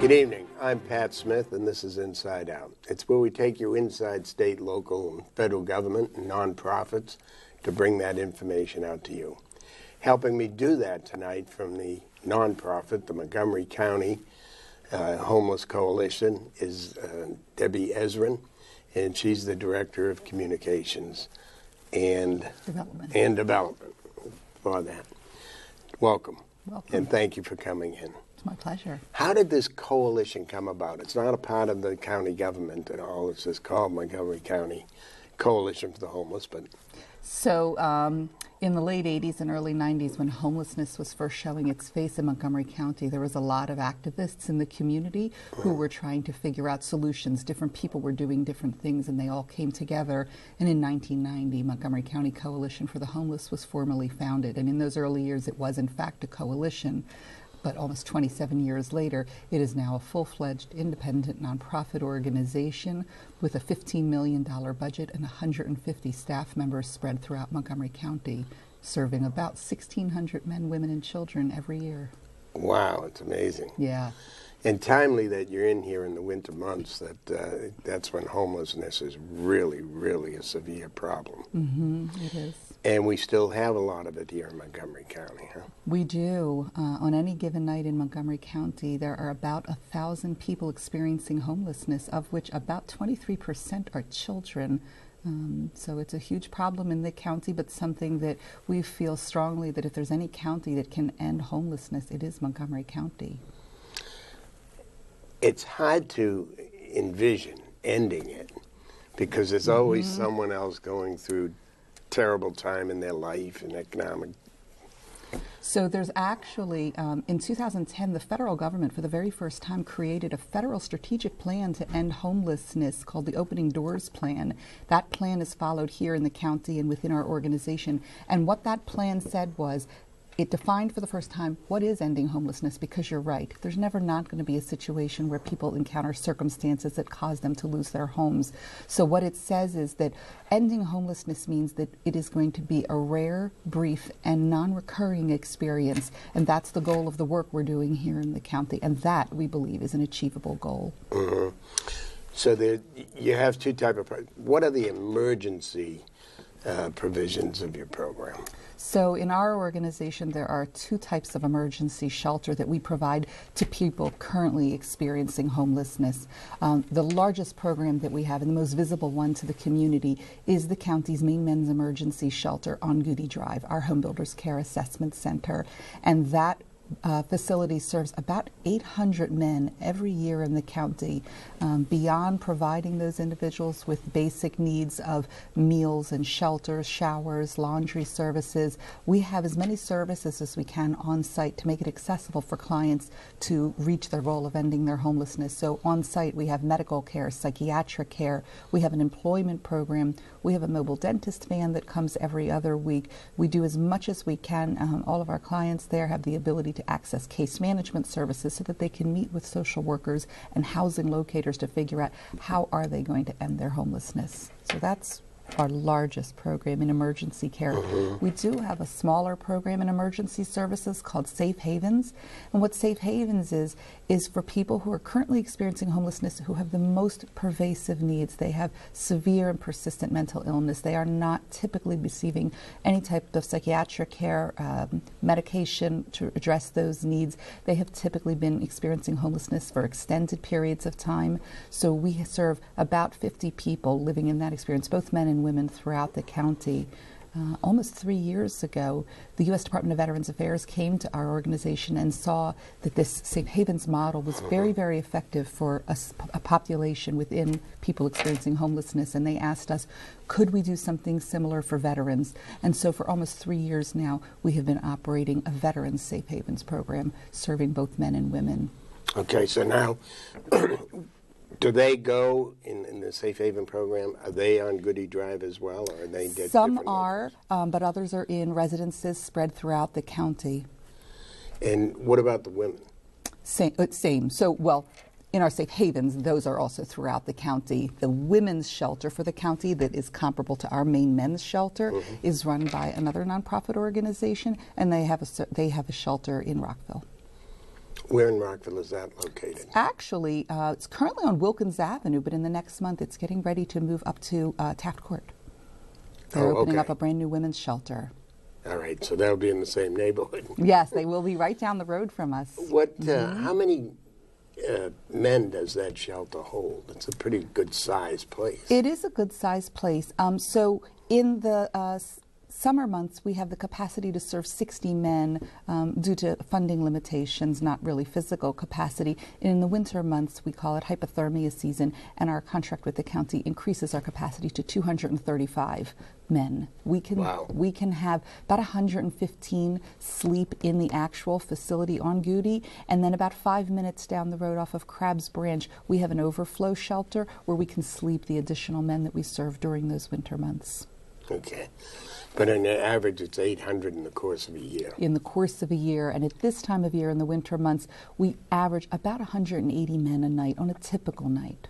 Good evening. I'm Pat Smith, and this is Inside Out. It's where we take you inside state, local, and federal government and nonprofits to bring that information out to you. Helping me do that tonight from the nonprofit, the Montgomery County Homeless Coalition, is Debbie Ezrin, and she's the Director of Communications and Development for that. Welcome. Welcome. And thank you for coming in. It's my pleasure. How did this coalition come about? It's not a part of the county government at all. It's just called Montgomery County Coalition for the Homeless. But so in the late 80s and early 90s, when homelessness was first showing its face in Montgomery County, there was a lot of activists in the community who were trying to figure out solutions. Different people were doing different things, and they all came together. And in 1990, Montgomery County Coalition for the Homeless was formally founded. And in those early years, it was in fact a coalition. But almost 27 years later, it is now a full-fledged independent nonprofit organization with a $15 million budget and 150 staff members spread throughout Montgomery County, serving about 1,600 men, women, and children every year. wow, it's amazing. Yeah. And timely that you're in here in the winter months. That's when homelessness is really, really a severe problem. Mm-hmm, it is. And we still have a lot of it here in Montgomery County, huh? We do. On any given night in Montgomery County, there are about 1,000 people experiencing homelessness, of which about 23% are children. So it's a huge problem in the county, but something that we feel strongly that if there's any county that can end homelessness, it is Montgomery County. It's hard to envision ending it because there's always someone else going through terrible time in their life and economic. So there's actually, in 2010, the federal government for the very first time created a federal strategic plan to end homelessness called the Opening Doors Plan. That plan is followed here in the county and within our organization. And what that plan said was, it defined for the first time what is ending homelessness, because you're right. There's never not going to be a situation where people encounter circumstances that cause them to lose their homes. So what it says is that ending homelessness means that it is going to be a rare, brief, and non-recurring experience. And that's the goal of the work we're doing here in the county. And that, we believe, is an achievable goal. Mm-hmm. So you have two types of, what are the emergency provisions of your program? So in our organization, there are two types of emergency shelter that we provide to people currently experiencing homelessness. The largest program that we have, and the most visible one to the community, is the county's main men's emergency shelter on Goody Drive, our Home Builders Care Assessment Center. And that facility serves about 800 men every year in the county. Beyond providing those individuals with basic needs of meals and shelter, showers, laundry services, we have as many services as we can on site to make it accessible for clients to reach their goal of ending their homelessness. So on site we have medical care, psychiatric care, we have an employment program, we have a mobile dentist van that comes every other week. We do as much as we can. All of our clients there have the ability to access case management services so that they can meet with social workers and housing locators to figure out how are they going to end their homelessness. So that's our largest program in emergency care. We do have a smaller program in emergency services called Safe Havens. And what Safe Havens is for people who are currently experiencing homelessness who have the most pervasive needs. They have severe and persistent mental illness. They are not typically receiving any type of psychiatric care, medication to address those needs. They have typically been experiencing homelessness for extended periods of time. So we serve about 50 people living in that experience, both men and women throughout the county. Almost 3 years ago, the U.S. Department of Veterans Affairs came to our organization and saw that this Safe Havens model was very, very effective for a population within people experiencing homelessness, and they asked us, could we do something similar for veterans? And so for almost 3 years now, we have been operating a Veterans Safe Havens program, serving both men and women. Okay, so now, do they go in the Safe Haven program? Are they on Goody Drive as well, or are they different? Some are, but others are in residences spread throughout the county. And what about the women? Same. So, well, in our Safe Havens, those are also throughout the county. The women's shelter for the county that is comparable to our main men's shelter is run by another nonprofit organization, and they have a shelter in Rockville. Where in Rockville is that located? Actually, it's currently on Wilkins Avenue, but in the next month it's getting ready to move up to Taft Court. They're opening up a brand new women's shelter. All right, so that'll be in the same neighborhood. Yes, they will be right down the road from us. What? How many men does that shelter hold? It's a pretty good sized place. It is a good sized place. So in the summer months, we have the capacity to serve 60 men due to funding limitations, not really physical capacity. And in the winter months, we call it hypothermia season, and our contract with the county increases our capacity to 235 men. We can have about 115 sleep in the actual facility on Goody, and then about 5 minutes down the road off of Crabs Branch, we have an overflow shelter where we can sleep the additional men that we serve during those winter months. Okay. But on average, it's 800 in the course of a year. In the course of a year, and at this time of year in the winter months, we average about 180 men a night on a typical night.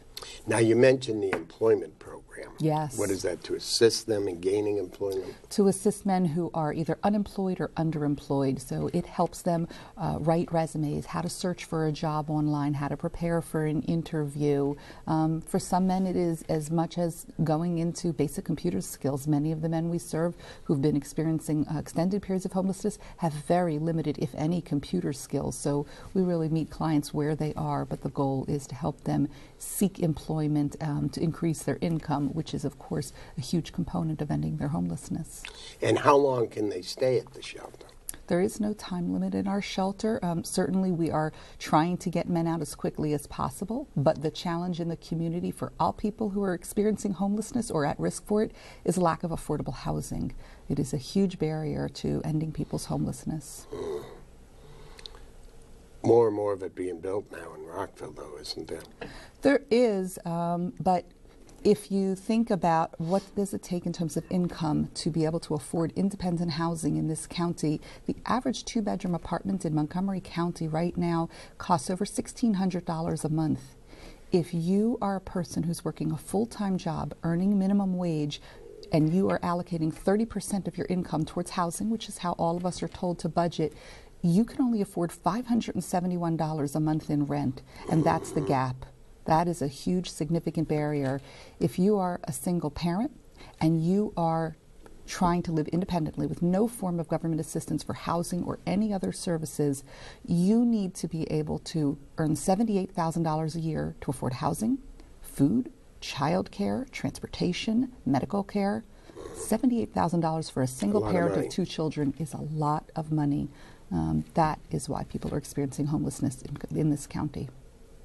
Now, you mentioned the employment program. Yes. What is that, to assist them in gaining employment? To assist men who are either unemployed or underemployed. So it helps them write resumes, how to search for a job online, how to prepare for an interview. For some men, it is as much as going into basic computer skills. Many of the men we serve who've been experiencing extended periods of homelessness have very limited, if any, computer skills. So we really meet clients where they are, but the goal is to help them seek employment to increase their income, which is, of course, a huge component of ending their homelessness. And how long can they stay at the shelter? There is no time limit in our shelter. Certainly we are trying to get men out as quickly as possible, but the challenge in the community for all people who are experiencing homelessness or at risk for it is lack of affordable housing. It is a huge barrier to ending people's homelessness. More and more of it being built now in Rockville, though, isn't there? There is, but if you think about what does it take in terms of income to be able to afford independent housing in this county, the average two-bedroom apartment in Montgomery County right now costs over $1,600 a month. If you are a person who's working a full-time job, earning minimum wage, and you are allocating 30% of your income towards housing, which is how all of us are told to budget, you can only afford $571 a month in rent, and that's the gap. That is a huge, significant barrier. If you are a single parent and you are trying to live independently with no form of government assistance for housing or any other services, you need to be able to earn $78,000 a year to afford housing, food, childcare, transportation, medical care. $78,000 for a single parent of 2 children is a lot of money. That is why people are experiencing homelessness in this county.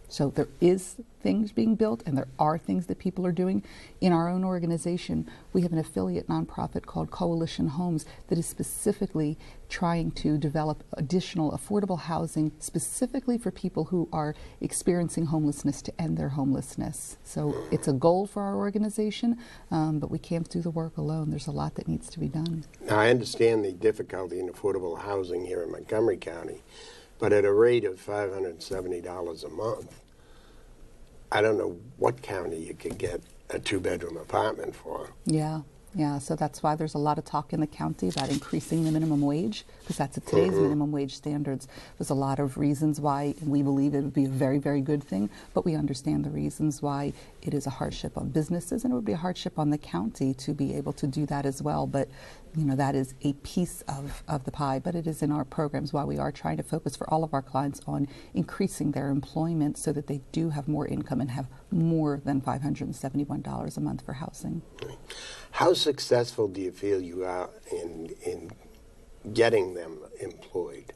So there is things being built, and there are things that people are doing. In our own organization, we have an affiliate nonprofit called Coalition Homes that is specifically trying to develop additional affordable housing specifically for people who are experiencing homelessness to end their homelessness. So it's a goal for our organization, but we can't do the work alone. There's a lot that needs to be done. Now, I understand the difficulty in affordable housing here in Montgomery County, but at a rate of $570 a month, I don't know what county you could get a 2-bedroom apartment for. Yeah, so that's why there's a lot of talk in the county about increasing the minimum wage, because that's at today's minimum wage standards. There's a lot of reasons why we believe it would be a very, very good thing, but we understand the reasons why it is a hardship on businesses, and it would be a hardship on the county to be able to do that as well. But you know, that is a piece of the pie, but it is in our programs why we are trying to focus for all of our clients on increasing their employment so that they do have more income and have more than $571 a month for housing. How successful do you feel you are in getting them employed?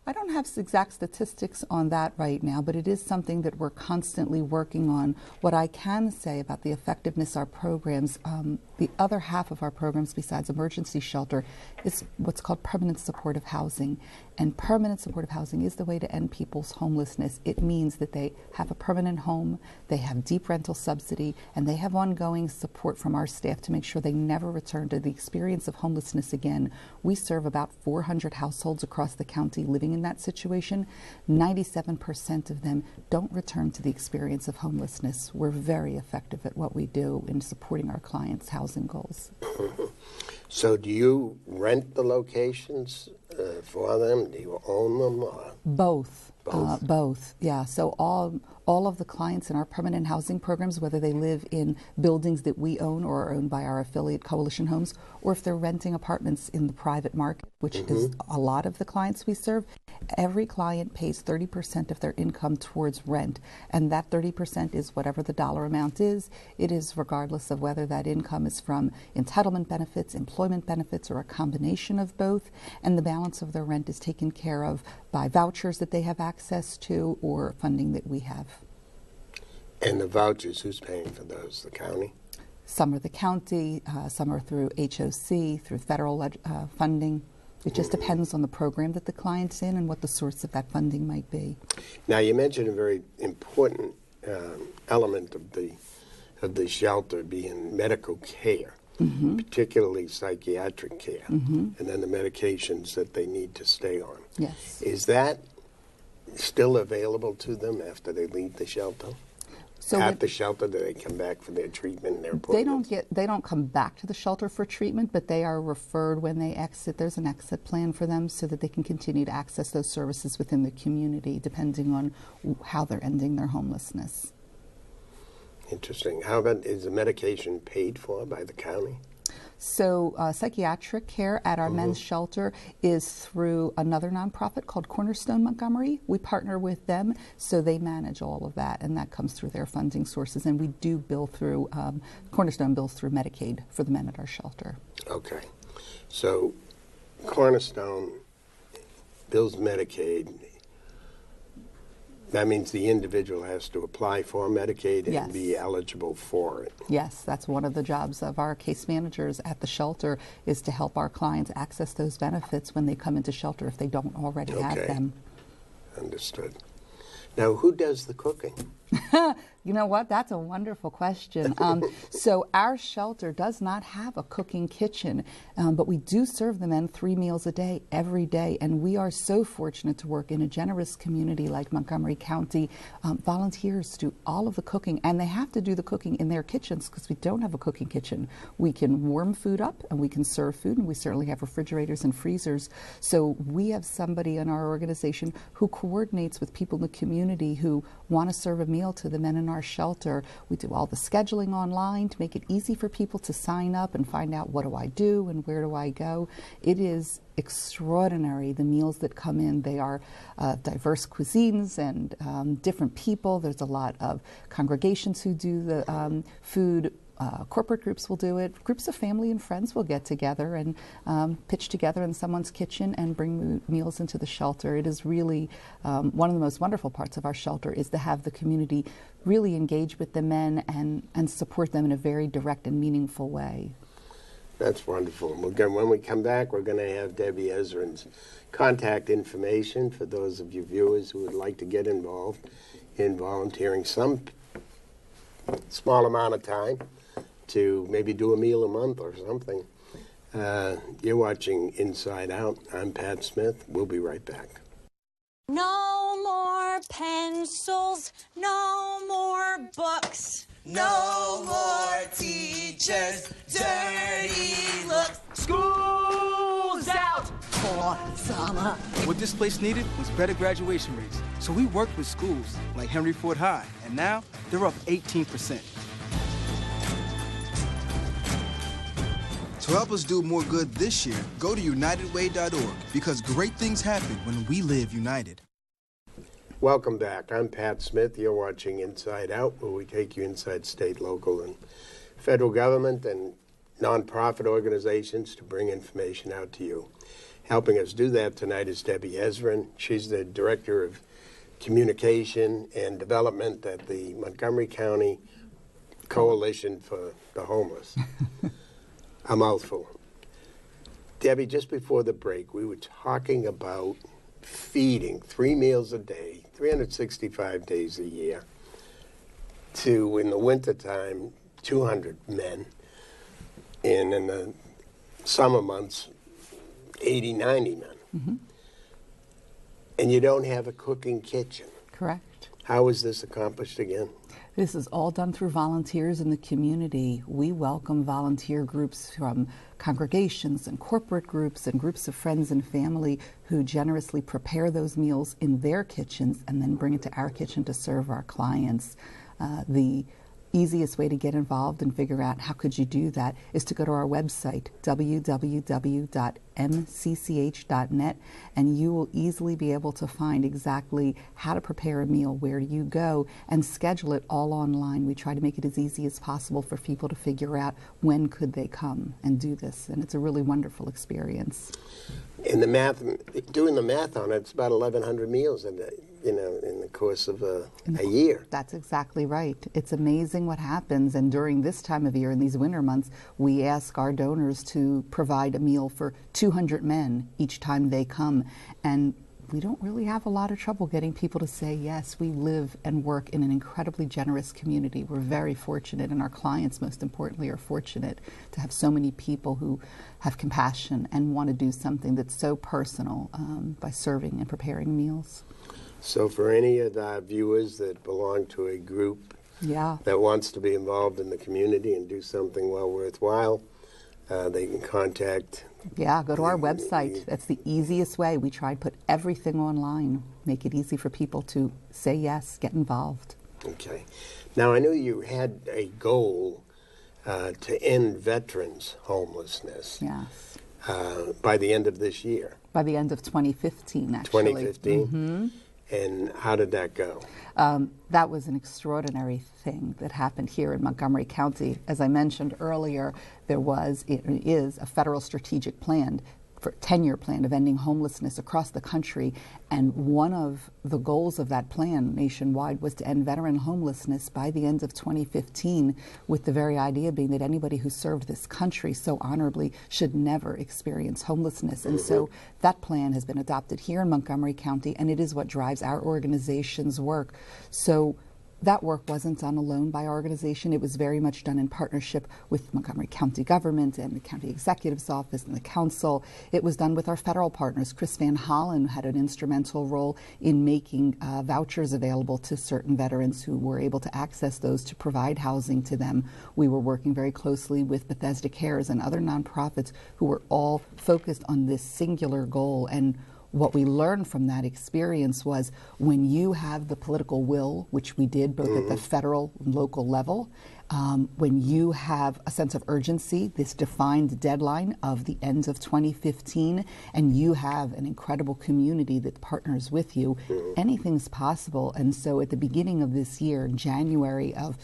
I don't have exact statistics on that right now, but it is something that we're constantly working on. What I can say about the effectiveness of our programs, the other half of our programs besides emergency shelter is what's called permanent supportive housing. And permanent supportive housing is the way to end people's homelessness. It means that they have a permanent home, they have deep rental subsidy, and they have ongoing support from our staff to make sure they never return to the experience of homelessness again. We serve about 400 households across the county living in that situation. 97% of them don't return to the experience of homelessness. We're very effective at what we do in supporting our clients' housing goals. So do you rent the locations for them? Do you own them? Or? Both. Both? Both, yeah. So all of the clients in our permanent housing programs, whether they live in buildings that we own or are owned by our affiliate Coalition Homes, or if they're renting apartments in the private market, which is a lot of the clients we serve, every client pays 30% of their income towards rent. And that 30% is whatever the dollar amount is. It is regardless of whether that income is from entitlement benefits, employment benefits, or a combination of both. And the balance of their rent is taken care of by vouchers that they have access to or funding that we have. And the vouchers, who's paying for those? The county? Some are the county, some are through HOC, through federal funding. It just depends on the program that the client's in and what the source of that funding might be. Now, you mentioned a very important element of the shelter being medical care, particularly psychiatric care, and then the medications that they need to stay on. Yes. Is that still available to them after they leave the shelter? So at the shelter, do they come back for their treatment and their appointments? They don't come back to the shelter for treatment, but they are referred when they exit. There's an exit plan for them so that they can continue to access those services within the community, depending on how they're ending their homelessness. Interesting. How about, is the medication paid for by the county? So psychiatric care at our men's shelter is through another nonprofit called Cornerstone Montgomery. We partner with them, so they manage all of that, and that comes through their funding sources. And we do bill through, Cornerstone bills through Medicaid for the men at our shelter. Okay. So Cornerstone bills Medicaid. That means the individual has to apply for Medicaid and be eligible for it. Yes, that's one of the jobs of our case managers at the shelter, is to help our clients access those benefits when they come into shelter if they don't already have them. Understood. Now, who does the cooking? You know what? That's a wonderful question. So our shelter does not have a cooking kitchen, but we do serve the men 3 meals a day, every day. And we are so fortunate to work in a generous community like Montgomery County. Volunteers do all of the cooking, and they have to do the cooking in their kitchens because we don't have a cooking kitchen. We can warm food up and we can serve food, and we certainly have refrigerators and freezers. So we have somebody in our organization who coordinates with people in the community who want to serve a meal to the men in our shelter. We do all the scheduling online to make it easy for people to sign up and find out what do I do and where do I go. It is extraordinary, the meals that come in. They are diverse cuisines and different people. There's a lot of congregations who do the food. Corporate groups will do it. Groups of family and friends will get together and pitch together in someone's kitchen and bring meals into the shelter. It is really one of the most wonderful parts of our shelter, is to have the community really engage with the men and support them in a very direct and meaningful way. That's wonderful. When we come back, we're going to have Debbie Ezrin's contact information for those of you viewers who would like to get involved in volunteering some small amount of time to maybe do a meal a month or something. You're watching Inside Out. I'm Pat Smith. We'll be right back. No more pencils, no more books, no more teachers, dirty looks. School's out! For summer. What this place needed was better graduation rates. So we worked with schools like Henry Ford High, and now they're up 18%. To help us do more good this year, go to unitedway.org, because great things happen when we live united. Welcome back. I'm Pat Smith. You're watching Inside Out, where we take you inside state, local, and federal government and nonprofit organizations to bring information out to you. Helping us do that tonight is Debbie Ezrin. She's the Director of Communication and Development at the Montgomery County Coalition for the Homeless. A mouthful. Debbie, just before the break, we were talking about feeding 3 meals a day, 365 days a year, to, in the wintertime, 200 men, and in the summer months, 80, 90 men. And you don't have a cooking kitchen. Correct. How is this accomplished again? This is all done through volunteers in the community. We welcome volunteer groups from congregations and corporate groups and groups of friends and family who generously prepare those meals in their kitchens and then bring it to our kitchen to serve our clients. The easiest way to get involved and figure out how could you do that is to go to our website, www.mcch.net, and you will easily be able to find exactly how to prepare a meal, where do you go, and schedule it all online. We try to make it as easy as possible for people to figure out when could they come and do this, and it's a really wonderful experience. In the math, doing the math on it, it's about 1,100 meals in the course of a year. That's exactly right. It's amazing what happens, and during this time of year, in these winter months, we ask our donors to provide a meal for 200 men each time they come, and we don't really have a lot of trouble getting people to say yes. We live and work in an incredibly generous community. We're very fortunate, and our clients, most importantly, are fortunate to have so many people who have compassion and want to do something that's so personal by serving and preparing meals. So for any of the viewers that belong to a group that wants to be involved in the community and do something well worthwhile, they can contact. Yeah, go to our website. That's the easiest way. We try to put everything online, make it easy for people to say yes, get involved. Okay. Now, I know you had a goal to end veterans' homelessness. Yes. By the end of this year. By the end of 2015, actually. 2015? Mm-hmm. And how did that go? That was an extraordinary thing that happened here in Montgomery County. As I mentioned earlier, it is a federal strategic plan, for 10-year plan of ending homelessness across the country. And one of the goals of that plan nationwide was to end veteran homelessness by the end of 2015, with the very idea being that anybody who served this country so honorably should never experience homelessness. And so that plan has been adopted here in Montgomery County, and it is what drives our organization's work. So that work wasn't done alone by our organization. It was very much done in partnership with Montgomery County government and the county executive's office and the council. It was done with our federal partners. Chris Van Hollen had an instrumental role in making vouchers available to certain veterans who were able to access those to provide housing to them. We were working very closely with Bethesda Cares and other nonprofits who were all focused on this singular goal. And what we learned from that experience was when you have the political will, which we did both at the federal and local level, when you have a sense of urgency, this defined deadline of the end of 2015, and you have an incredible community that partners with you, anything's possible. And so at the beginning of this year, January of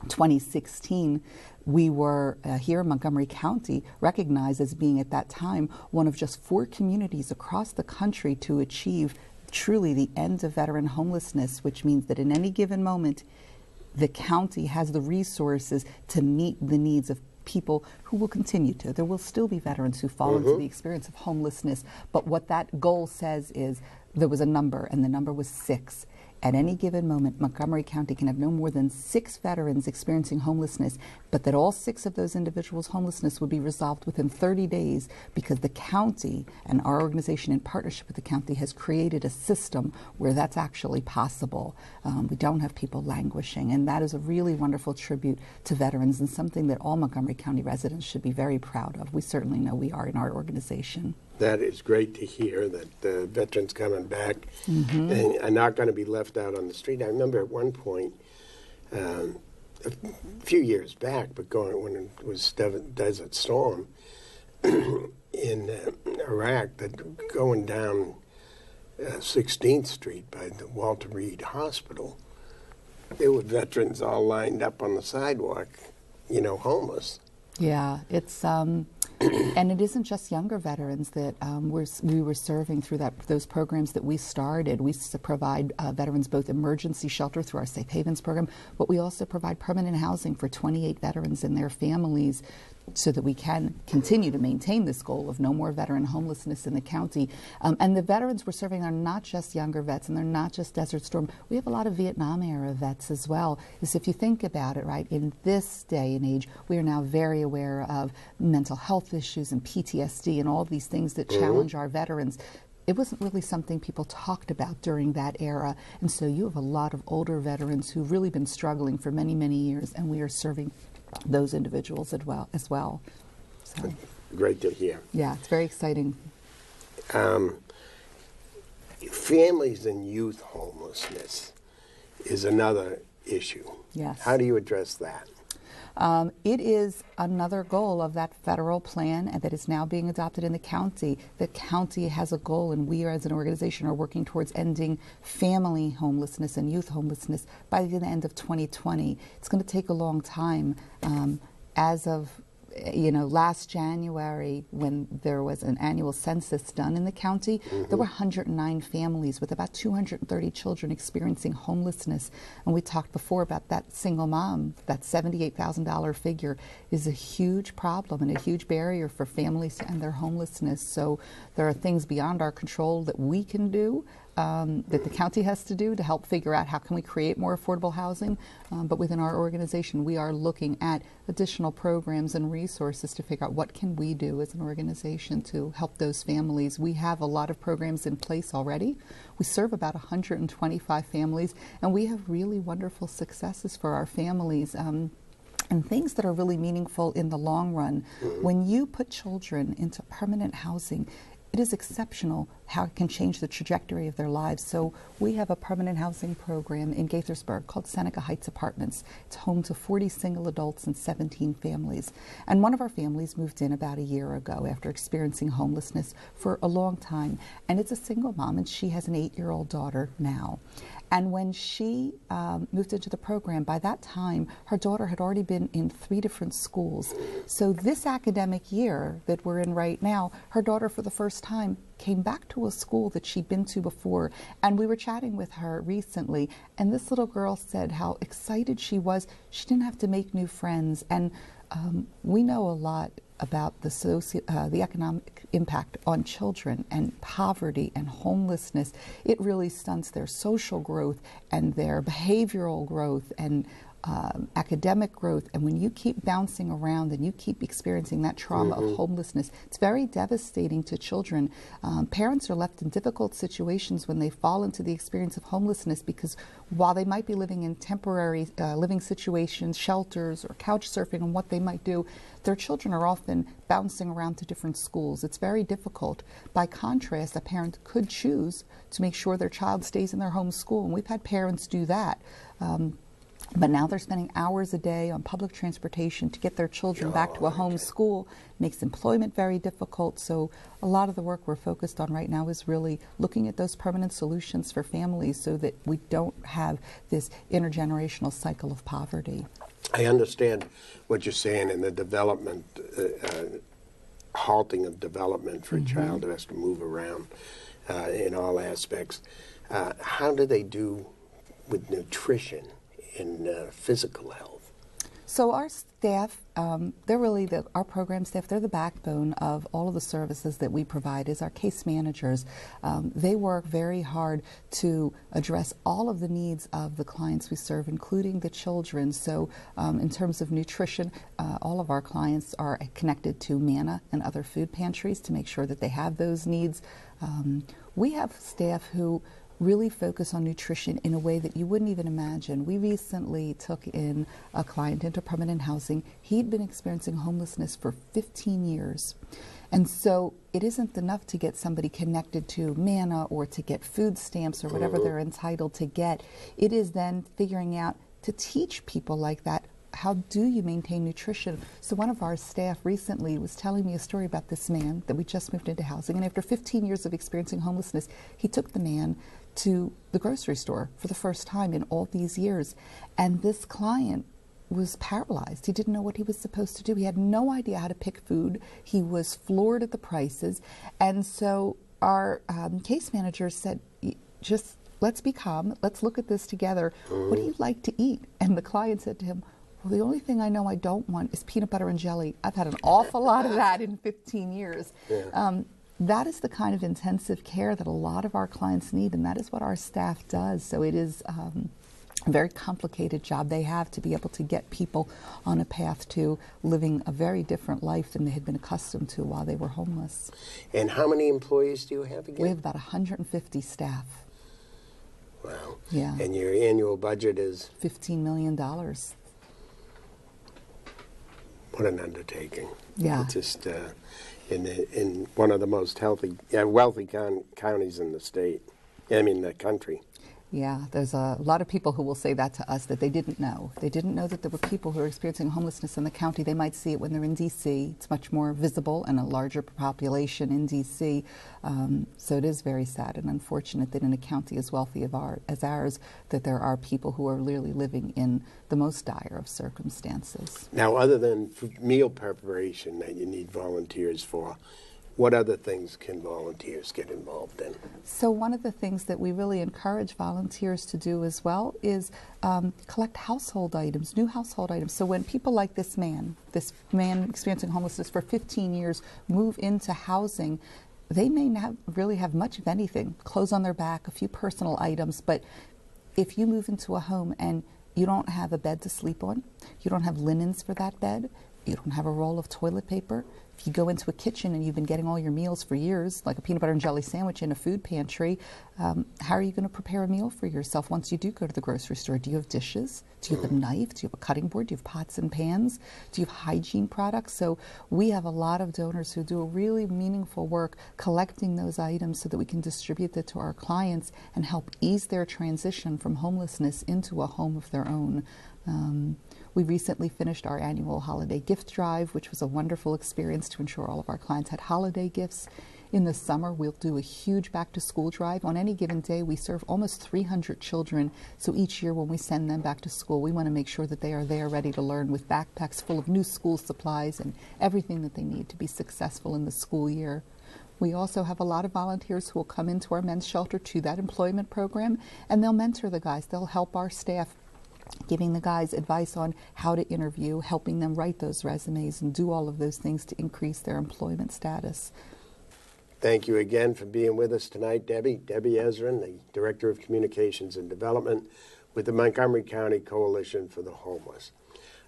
2016, we were here in Montgomery County recognized as being at that time one of just 4 communities across the country to achieve truly the end of veteran homelessness, which means that in any given moment, the county has the resources to meet the needs of people who will continue to. There will still be veterans who fall into the experience of homelessness, but what that goal says is there was a number, and the number was 6. At any given moment, Montgomery County can have no more than 6 veterans experiencing homelessness, but that all 6 of those individuals' homelessness would be resolved within 30 days because the county and our organization in partnership with the county has created a system where that's actually possible. We don't have people languishing, and that is a really wonderful tribute to veterans and something that all Montgomery County residents should be very proud of. We certainly know we are in our organization. That is great to hear that the veterans coming back and are not going to be left out on the street. I remember at one point, a few years back, but when it was Desert Storm in Iraq, that going down 16th Street by the Walter Reed Hospital, there were veterans all lined up on the sidewalk, homeless. Yeah, it's and it isn't just younger veterans that we were serving through those programs that we started. We provide veterans both emergency shelter through our Safe Havens program, but we also provide permanent housing for 28 veterans and their families so that we can continue to maintain this goal of no more veteran homelessness in the county. And the veterans we're serving are not just younger vets, and they're not just Desert Storm. We have a lot of Vietnam-era vets as well. Because if you think about it, right, in this day and age, we are now very aware of mental health issues and PTSD and all these things that challenge our veterans. it wasn't really something people talked about during that era. And so you have a lot of older veterans who've really been struggling for many, many years, and we are serving those individuals as well. So, great to hear. yeah, it's very exciting. Families and youth homelessness is another issue. Yes. How do you address that? It is another goal of that federal plan and that is now being adopted in the county. The county has a goal, and we as an organization are working towards ending family homelessness and youth homelessness by the end of 2020. It's going to take a long time. As of last January, when there was an annual census done in the county, there were 109 families with about 230 children experiencing homelessness. And we talked before about that single mom. That $78,000 figure is a huge problem and a huge barrier for families to end their homelessness. So there are things beyond our control that we can do, that the county has to do to help figure out how can we create more affordable housing. But within our organization, we are looking at additional programs and resources to figure out what can we do as an organization to help those families. We have a lot of programs in place already. We serve about 125 families, and we have really wonderful successes for our families. And things that are really meaningful in the long run. When you put children into permanent housing, it is exceptional how it can change the trajectory of their lives. So we have a permanent housing program in Gaithersburg called Seneca Heights Apartments. It's home to 40 single adults and 17 families. And one of our families moved in about a year ago after experiencing homelessness for a long time. And it's a single mom, and she has an 8-year-old daughter now. And when she moved into the program, by that time, her daughter had already been in 3 different schools. So this academic year that we're in right now, her daughter for the first time came back to a school that she'd been to before. And we were chatting with her recently, and this little girl said how excited she was. She didn't have to make new friends. And we know a lot about the economic impact on children, and poverty and homelessness. It really stunts their social growth and their behavioral growth and academic growth. And when you keep bouncing around and you keep experiencing that trauma of homelessness, it's very devastating to children. Parents are left in difficult situations when they fall into the experience of homelessness, because while they might be living in temporary living situations, shelters, or couch surfing, and what they might do, their children are often bouncing around to different schools. It's very difficult. By contrast, a parent could choose to make sure their child stays in their home school, and we've had parents do that. But now they're spending hours a day on public transportation to get their children back to a home school. Makes employment very difficult. So a lot of the work we're focused on right now is really looking at those permanent solutions for families so that we don't have this intergenerational cycle of poverty. I understand what you're saying in the development, halting of development for a child who has to move around in all aspects. How do they do with nutrition and physical health? So our staff, they're really our program staff, they're the backbone of all of the services that we provide is our case managers. They work very hard to address all of the needs of the clients we serve, including the children. So in terms of nutrition, all of our clients are connected to MANA and other food pantries to make sure that they have those needs. We have staff who really focus on nutrition in a way that you wouldn't even imagine. We recently took in a client into permanent housing. He'd been experiencing homelessness for 15 years. And so it isn't enough to get somebody connected to MANA or to get food stamps or whatever they're entitled to get. It is then figuring out to teach people like that, how do you maintain nutrition? So one of our staff recently was telling me a story about this man that we just moved into housing, and after 15 years of experiencing homelessness, he took the man to the grocery store for the first time in all these years. And this client was paralyzed. He didn't know what he was supposed to do. He had no idea how to pick food. He was floored at the prices. And so our case manager said, just let's be calm. Let's look at this together. What do you like to eat? And the client said to him, well, the only thing I know I don't want is peanut butter and jelly. I've had an awful lot of that in 15 years. Yeah. That is the kind of intensive care that a lot of our clients need, and that is what our staff does. So it is a very complicated job they have to be able to get people on a path to living a very different life than they had been accustomed to while they were homeless. And how many employees do you have again? We have about 150 staff. Wow. Yeah. And your annual budget is? $15 million. What an undertaking. Yeah. Just in one of the most wealthy counties in the state, the country. Yeah, there's a lot of people who will say that to us, that they didn't know. They didn't know that there were people who are experiencing homelessness in the county. They might see it when they're in D.C. It's much more visible and a larger population in D.C. So it is very sad and unfortunate that in a county as wealthy as ours, that there are people who are literally living in the most dire of circumstances. Now, other than meal preparation that you need volunteers for, what other things can volunteers get involved in? So one of the things that we really encourage volunteers to do as well is collect household items, new household items. So when people like this man experiencing homelessness for 15 years, move into housing, they may not really have much of anything, clothes on their back, a few personal items, but if you move into a home and you don't have a bed to sleep on, you don't have linens for that bed, you don't have a roll of toilet paper, if you go into a kitchen and you've been getting all your meals for years, like a peanut butter and jelly sandwich in a food pantry, how are you going to prepare a meal for yourself once you do go to the grocery store? Do you have dishes? Do you have a knife? Do you have a cutting board? Do you have pots and pans? Do you have hygiene products? So we have a lot of donors who do a really meaningful work collecting those items so that we can distribute that to our clients and help ease their transition from homelessness into a home of their own. We recently finished our annual holiday gift drive, which was a wonderful experience to ensure all of our clients had holiday gifts. In the summer, we'll do a huge back-to-school drive. On any given day, we serve almost 300 children. So each year when we send them back to school, we want to make sure that they are there ready to learn with backpacks full of new school supplies and everything that they need to be successful in the school year. We also have a lot of volunteers who will come into our men's shelter to that employment program, and they'll mentor the guys. They'll help our staff, giving the guys advice on how to interview, helping them write those resumes and do all of those things to increase their employment status. Thank you again for being with us tonight, Debbie. Debbie Ezrin, the Director of Communications and Development with the Montgomery County Coalition for the Homeless.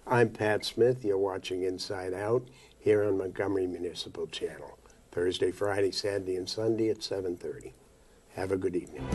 I'm Pat Smith. You're watching Inside Out here on Montgomery Municipal Channel, Thursday, Friday, Saturday, and Sunday at 7:30. Have a good evening.